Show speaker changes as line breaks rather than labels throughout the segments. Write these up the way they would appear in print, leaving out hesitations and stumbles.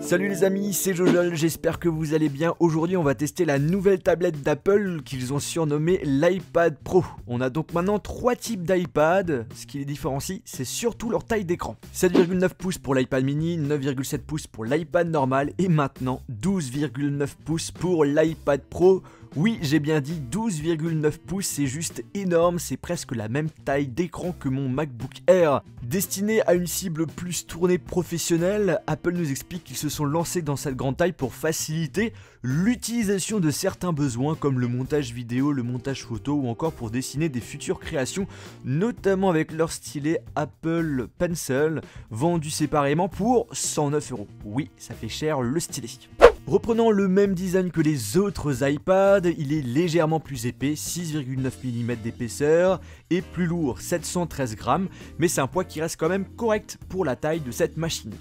Salut les amis, c'est Jojol, j'espère que vous allez bien. Aujourd'hui on va tester la nouvelle tablette d'Apple qu'ils ont surnommée l'iPad Pro. On a donc maintenant 3 types d'iPad. Ce qui les différencie, c'est surtout leur taille d'écran. 7,9 pouces pour l'iPad mini, 9,7 pouces pour l'iPad normal et maintenant 12,9 pouces pour l'iPad Pro. Oui, j'ai bien dit 12,9 pouces, c'est juste énorme, c'est presque la même taille d'écran que mon MacBook Air. Destiné à une cible plus tournée professionnelle, Apple nous explique qu'ils se sont lancés dans cette grande taille pour faciliter l'utilisation de certains besoins comme le montage vidéo, le montage photo ou encore pour dessiner des futures créations, notamment avec leur stylet Apple Pencil, vendu séparément pour 109 €. Oui, ça fait cher le stylet. Reprenant le même design que les autres iPads, il est légèrement plus épais, 6,9 mm d'épaisseur, et plus lourd, 713 grammes, mais c'est un poids qui reste quand même correct pour la taille de cette machine.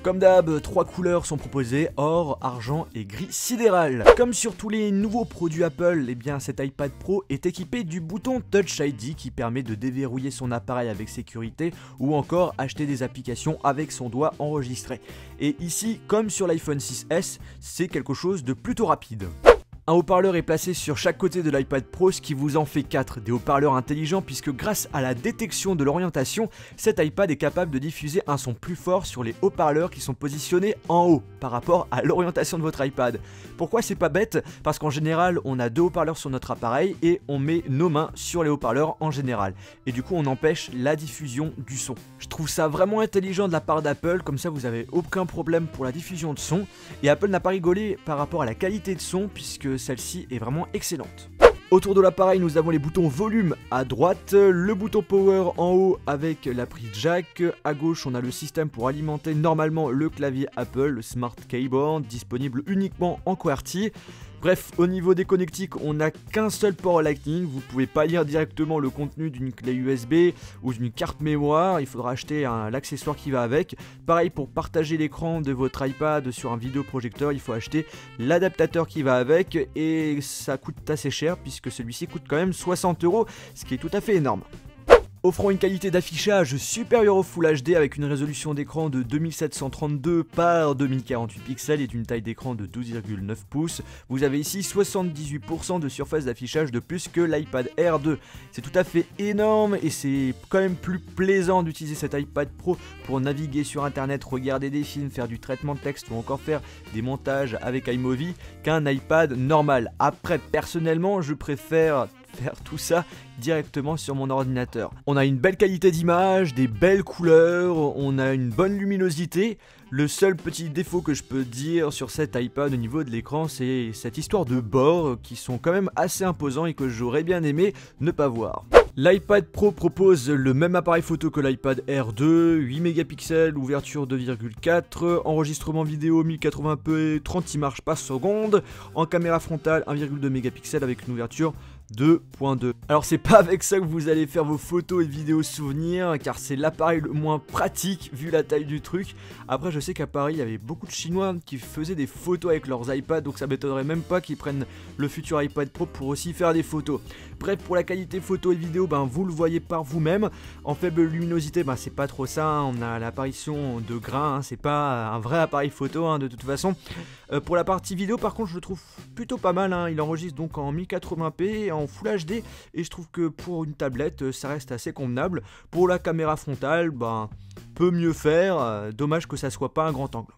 Comme d'hab, 3 couleurs sont proposées, or, argent et gris sidéral. Comme sur tous les nouveaux produits Apple, eh bien cet iPad Pro est équipé du bouton Touch ID qui permet de déverrouiller son appareil avec sécurité ou encore acheter des applications avec son doigt enregistré. Et ici, comme sur l'iPhone 6S, c'est quelque chose de plutôt rapide. Un haut-parleur est placé sur chaque côté de l'iPad Pro, ce qui vous en fait 4, des haut-parleurs intelligents puisque grâce à la détection de l'orientation, cet iPad est capable de diffuser un son plus fort sur les haut-parleurs qui sont positionnés en haut par rapport à l'orientation de votre iPad. Pourquoi c'est pas bête? Parce qu'en général, on a 2 haut-parleurs sur notre appareil et on met nos mains sur les haut-parleurs en général. Et du coup, on empêche la diffusion du son. Je trouve ça vraiment intelligent de la part d'Apple, comme ça vous avez aucun problème pour la diffusion de son. Et Apple n'a pas rigolé par rapport à la qualité de son puisque celle-ci est vraiment excellente. Autour de l'appareil, nous avons les boutons volume à droite, le bouton power en haut avec la prise jack. À gauche, on a le système pour alimenter normalement le clavier Apple, le Smart Keyboard, disponible uniquement en QWERTY. Bref, au niveau des connectiques, on n'a qu'un seul port Lightning, vous pouvez pas lire directement le contenu d'une clé USB ou d'une carte mémoire, il faudra acheter l'accessoire qui va avec. Pareil pour partager l'écran de votre iPad sur un vidéoprojecteur, il faut acheter l'adaptateur qui va avec et ça coûte assez cher puisque celui-ci coûte quand même 60 €, ce qui est tout à fait énorme. Offrant une qualité d'affichage supérieure au Full HD avec une résolution d'écran de 2732 par 2048 pixels et d'une taille d'écran de 12,9 pouces, vous avez ici 78% de surface d'affichage de plus que l'iPad Air 2. C'est tout à fait énorme et c'est quand même plus plaisant d'utiliser cet iPad Pro pour naviguer sur internet, regarder des films, faire du traitement de texte ou encore faire des montages avec iMovie qu'un iPad normal. Après, personnellement, je préfère faire tout ça directement sur mon ordinateur. On a une belle qualité d'image, des belles couleurs, on a une bonne luminosité. Le seul petit défaut que je peux dire sur cet iPad au niveau de l'écran, c'est cette histoire de bords qui sont quand même assez imposants et que j'aurais bien aimé ne pas voir. L'iPad Pro propose le même appareil photo que l'iPad Air 2, 8 mégapixels, ouverture 2,4, enregistrement vidéo 1080p, 30 images par seconde, en caméra frontale 1,2 mégapixels avec une ouverture 2.2. Alors c'est pas avec ça que vous allez faire vos photos et vidéos souvenirs car c'est l'appareil le moins pratique vu la taille du truc. Après je sais qu'à Paris il y avait beaucoup de Chinois qui faisaient des photos avec leurs iPads donc ça m'étonnerait même pas qu'ils prennent le futur iPad Pro pour aussi faire des photos. Bref, pour la qualité photo et vidéo, vous le voyez par vous-même. En faible luminosité, c'est pas trop ça, hein. On a l'apparition de grains, hein. C'est pas un vrai appareil photo hein, de toute façon. Pour la partie vidéo par contre je le trouve plutôt pas mal, hein. Il enregistre donc en 1080p, en Full HD et je trouve que pour une tablette ça reste assez convenable. Pour la caméra frontale, peut mieux faire, dommage que ça soit pas un grand angle.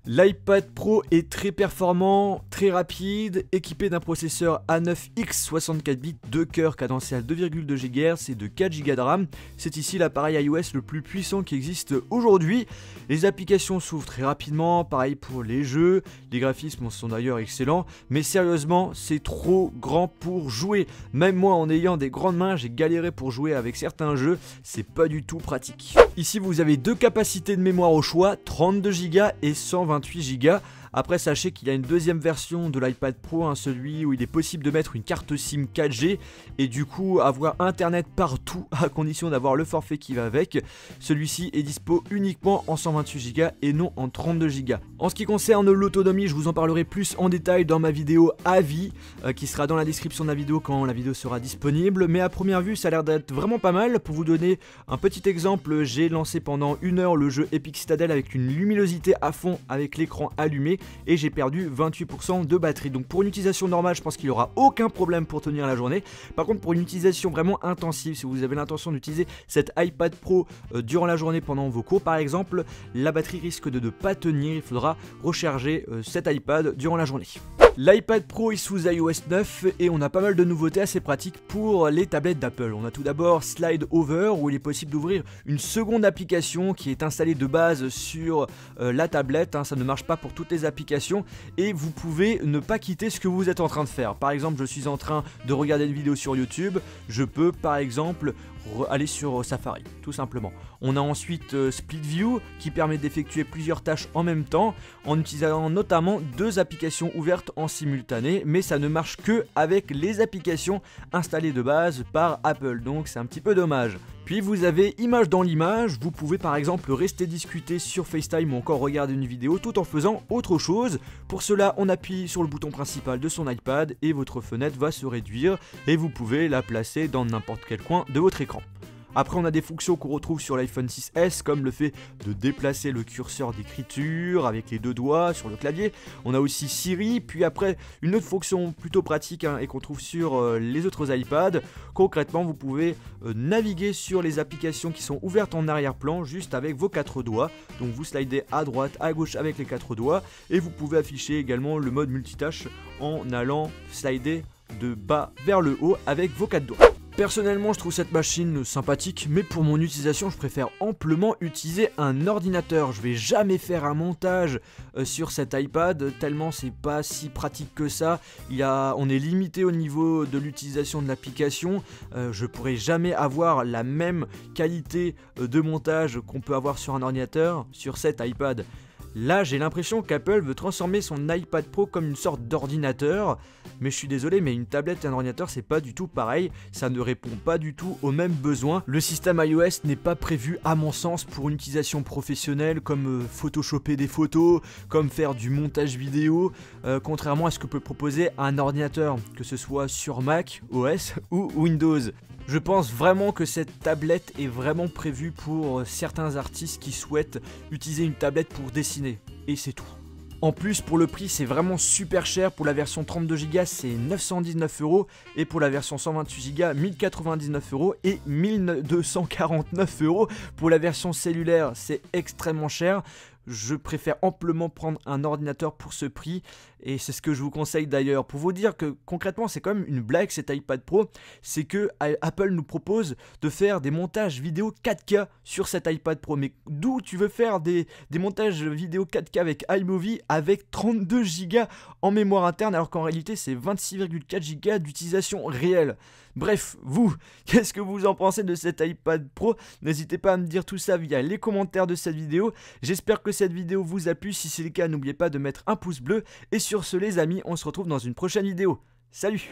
L'iPad Pro est très performant, très rapide, équipé d'un processeur A9X 64 bits, 2 cœurs cadencés à 2,2 GHz et de 4 Go de RAM. C'est ici l'appareil iOS le plus puissant qui existe aujourd'hui. Les applications s'ouvrent très rapidement, pareil pour les jeux, les graphismes sont d'ailleurs excellents, mais sérieusement c'est trop grand pour jouer. Même moi en ayant des grandes mains, j'ai galéré pour jouer avec certains jeux, c'est pas du tout pratique. Ici vous avez deux capacités de mémoire au choix, 32 Go et 128 Go. Après sachez qu'il y a une deuxième version de l'iPad Pro, hein, celui où il est possible de mettre une carte SIM 4G et du coup avoir internet partout à condition d'avoir le forfait qui va avec. Celui-ci est dispo uniquement en 128 Go et non en 32 Go. En ce qui concerne l'autonomie, je vous en parlerai plus en détail dans ma vidéo avis qui sera dans la description de la vidéo quand la vidéo sera disponible, mais à première vue ça a l'air d'être vraiment pas mal. Pour vous donner un petit exemple, j'ai lancé pendant 1 heure le jeu Epic Citadel avec une luminosité à fond avec l'écran allumé et j'ai perdu 28% de batterie. Donc pour une utilisation normale, je pense qu'il n'y aura aucun problème pour tenir la journée. Par contre pour une utilisation vraiment intensive, si vous avez l'intention d'utiliser cette iPad Pro durant la journée pendant vos cours par exemple, la batterie risque de ne pas tenir, il faudra recharger cet iPad durant la journée. L'iPad Pro est sous iOS 9 et on a pas mal de nouveautés assez pratiques pour les tablettes d'Apple. On a tout d'abord Slide Over où il est possible d'ouvrir une seconde application qui est installée de base sur la tablette, hein, ça ne marche pas pour toutes les applications et vous pouvez ne pas quitter ce que vous êtes en train de faire. Par exemple, je suis en train de regarder une vidéo sur YouTube, je peux par exemple aller sur Safari, tout simplement. On a ensuite Split View qui permet d'effectuer plusieurs tâches en même temps en utilisant notamment 2 applications ouvertes en simultané, mais ça ne marche que avec les applications installées de base par Apple, donc c'est un petit peu dommage. Puis vous avez image dans l'image, vous pouvez par exemple rester discuter sur FaceTime ou encore regarder une vidéo tout en faisant autre chose. Pour cela, on appuie sur le bouton principal de son iPad et votre fenêtre va se réduire et vous pouvez la placer dans n'importe quel coin de votre écran. Après on a des fonctions qu'on retrouve sur l'iPhone 6S comme le fait de déplacer le curseur d'écriture avec les 2 doigts sur le clavier. On a aussi Siri, puis après une autre fonction plutôt pratique et qu'on trouve sur les autres iPads. Concrètement vous pouvez naviguer sur les applications qui sont ouvertes en arrière-plan juste avec vos 4 doigts. Donc vous slidez à droite, à gauche avec les 4 doigts et vous pouvez afficher également le mode multitâche en allant slider de bas vers le haut avec vos 4 doigts. Personnellement je trouve cette machine sympathique, mais pour mon utilisation je préfère amplement utiliser un ordinateur. Je vais jamais faire un montage sur cet iPad tellement c'est pas si pratique que ça. On est limité au niveau de l'utilisation de l'application. Je pourrais jamais avoir la même qualité de montage qu'on peut avoir sur un ordinateur sur cet iPad. Là, j'ai l'impression qu'Apple veut transformer son iPad Pro comme une sorte d'ordinateur. Mais je suis désolé, mais une tablette et un ordinateur, c'est pas du tout pareil. Ça ne répond pas du tout aux mêmes besoins. Le système iOS n'est pas prévu, à mon sens, pour une utilisation professionnelle comme photoshopper des photos, comme faire du montage vidéo, contrairement à ce que peut proposer un ordinateur, que ce soit sur Mac, OS ou Windows. Je pense vraiment que cette tablette est vraiment prévue pour certains artistes qui souhaitent utiliser une tablette pour dessiner, et c'est tout. En plus pour le prix c'est vraiment super cher, pour la version 32 Go c'est 919 € et pour la version 128 Go 1099 € et 1249 € pour la version cellulaire, c'est extrêmement cher. Je préfère amplement prendre un ordinateur pour ce prix et c'est ce que je vous conseille d'ailleurs. Pour vous dire que concrètement c'est quand même une blague cet iPad Pro, c'est que Apple nous propose de faire des montages vidéo 4K sur cet iPad Pro. Mais d'où tu veux faire des montages vidéo 4K avec iMovie avec 32 Go en mémoire interne alors qu'en réalité c'est 26,4 Go d'utilisation réelle. Bref, vous, qu'est-ce que vous en pensez de cet iPad Pro? N'hésitez pas à me dire tout ça via les commentaires de cette vidéo. J'espère que cette vidéo vous a plu. Si c'est le cas, n'oubliez pas de mettre un pouce bleu. Et sur ce les amis, on se retrouve dans une prochaine vidéo. Salut!